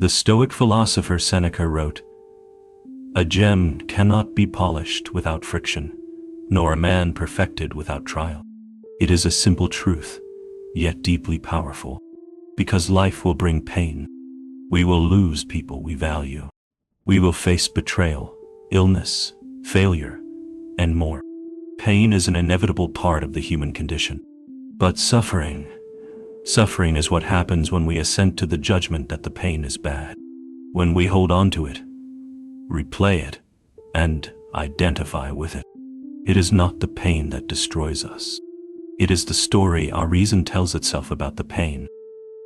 The Stoic philosopher Seneca wrote, "A gem cannot be polished without friction, nor a man perfected without trial." It is a simple truth, yet deeply powerful, because life will bring pain. We will lose people we value. We will face betrayal, illness, failure, and more. Pain is an inevitable part of the human condition. But suffering is what happens when we assent to the judgment that the pain is bad. When we hold on to it, replay it, and identify with it. It is not the pain that destroys us. It is the story our reason tells itself about the pain.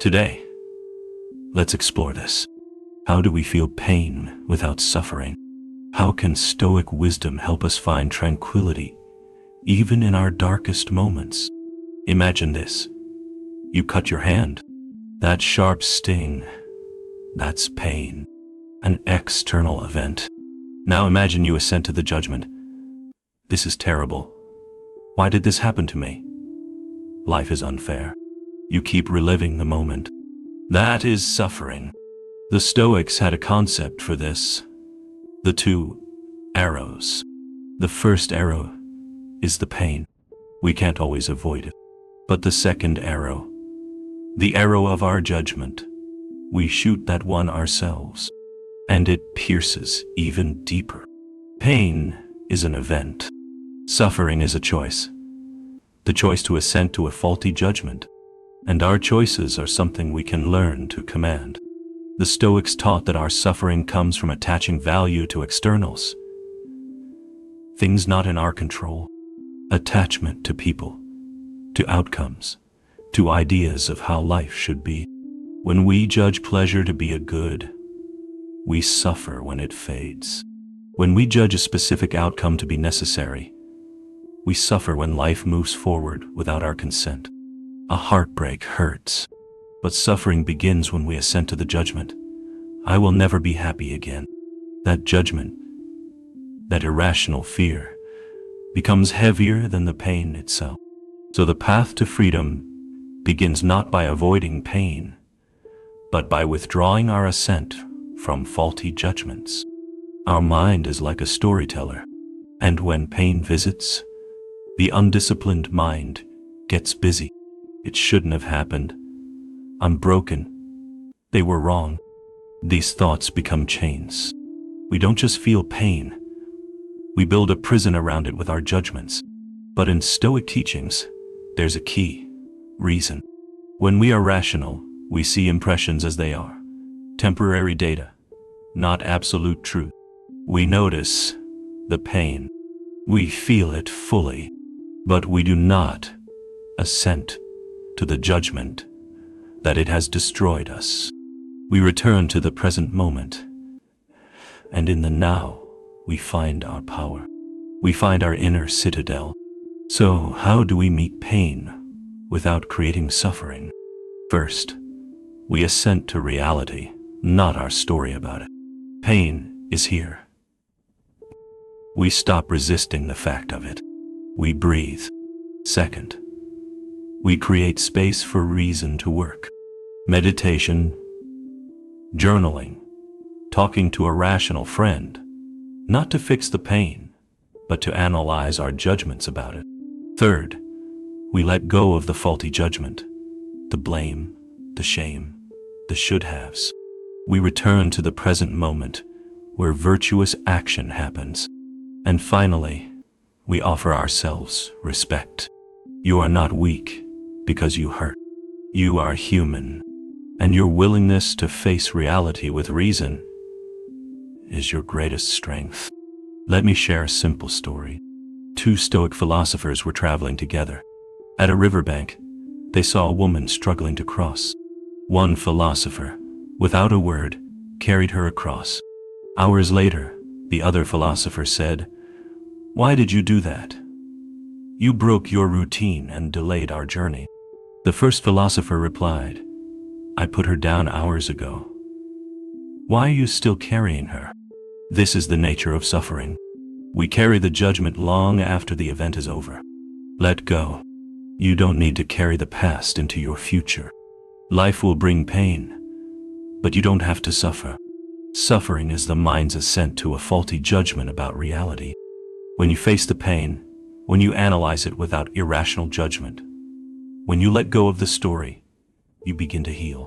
Today, let's explore this. How do we feel pain without suffering? How can Stoic wisdom help us find tranquility, even in our darkest moments? Imagine this. You cut your hand. That sharp sting, that's pain, an external event. Now imagine you assent to the judgment. This is terrible. Why did this happen to me? Life is unfair. You keep reliving the moment. That is suffering. The Stoics had a concept for this. The two arrows. The first arrow is the pain. We can't always avoid it. But the second arrow, the arrow of our judgment, we shoot that one ourselves, and it pierces even deeper. Pain is an event. Suffering is a choice. The choice to assent to a faulty judgment. And our choices are something we can learn to command. The Stoics taught that our suffering comes from attaching value to externals, things not in our control, attachment to people, to outcomes, to ideas of how life should be. When we judge pleasure to be a good, we suffer when it fades. When we judge a specific outcome to be necessary, we suffer when life moves forward without our consent. A heartbreak hurts, but suffering begins when we assent to the judgment. I will never be happy again. That judgment, that irrational fear, becomes heavier than the pain itself. So the path to freedom begins not by avoiding pain, but by withdrawing our assent from faulty judgments. Our mind is like a storyteller, and when pain visits, the undisciplined mind gets busy. It shouldn't have happened. I'm broken. They were wrong. These thoughts become chains. We don't just feel pain. We build a prison around it with our judgments. But in Stoic teachings, there's a key: reason. When we are rational, we see impressions as they are. Temporary data, not absolute truth. We notice the pain. We feel it fully, but we do not assent to the judgment that it has destroyed us. We return to the present moment, and in the now, we find our power. We find our inner citadel. So, how do we meet pain without creating suffering? First, we assent to reality, not our story about it. Pain is here. We stop resisting the fact of it. We breathe. Second, we create space for reason to work. Meditation, journaling, talking to a rational friend, not to fix the pain, but to analyze our judgments about it. Third, we let go of the faulty judgment, the blame, the shame, the should-haves. We return to the present moment where virtuous action happens. And finally, we offer ourselves respect. You are not weak because you hurt. You are human, and your willingness to face reality with reason is your greatest strength. Let me share a simple story. Two Stoic philosophers were traveling together. At a riverbank, they saw a woman struggling to cross. One philosopher, without a word, carried her across. Hours later, the other philosopher said, "Why did you do that? You broke your routine and delayed our journey." The first philosopher replied, "I put her down hours ago. Why are you still carrying her?" This is the nature of suffering. We carry the judgment long after the event is over. Let go. You don't need to carry the past into your future. Life will bring pain, But you don't have to suffer. Suffering is the mind's assent to a faulty judgment about reality. When you face the pain, when you analyze it without irrational judgment, when you let go of the story, you begin to heal.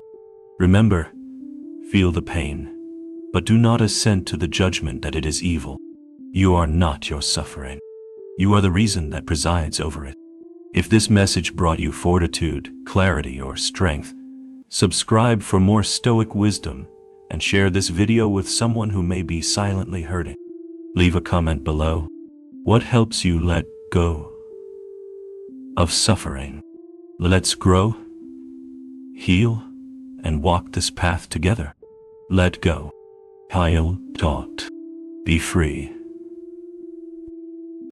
Remember, feel the pain, but do not assent to the judgment that it is evil. You are not your suffering. You are the reason that presides over it. If this message brought you fortitude, clarity, or strength, subscribe for more Stoic wisdom and share this video with someone who may be silently hurting. Leave a comment below. What helps you let go of suffering? Let's grow, heal, and walk this path together. Let go. Heil dot. Be free.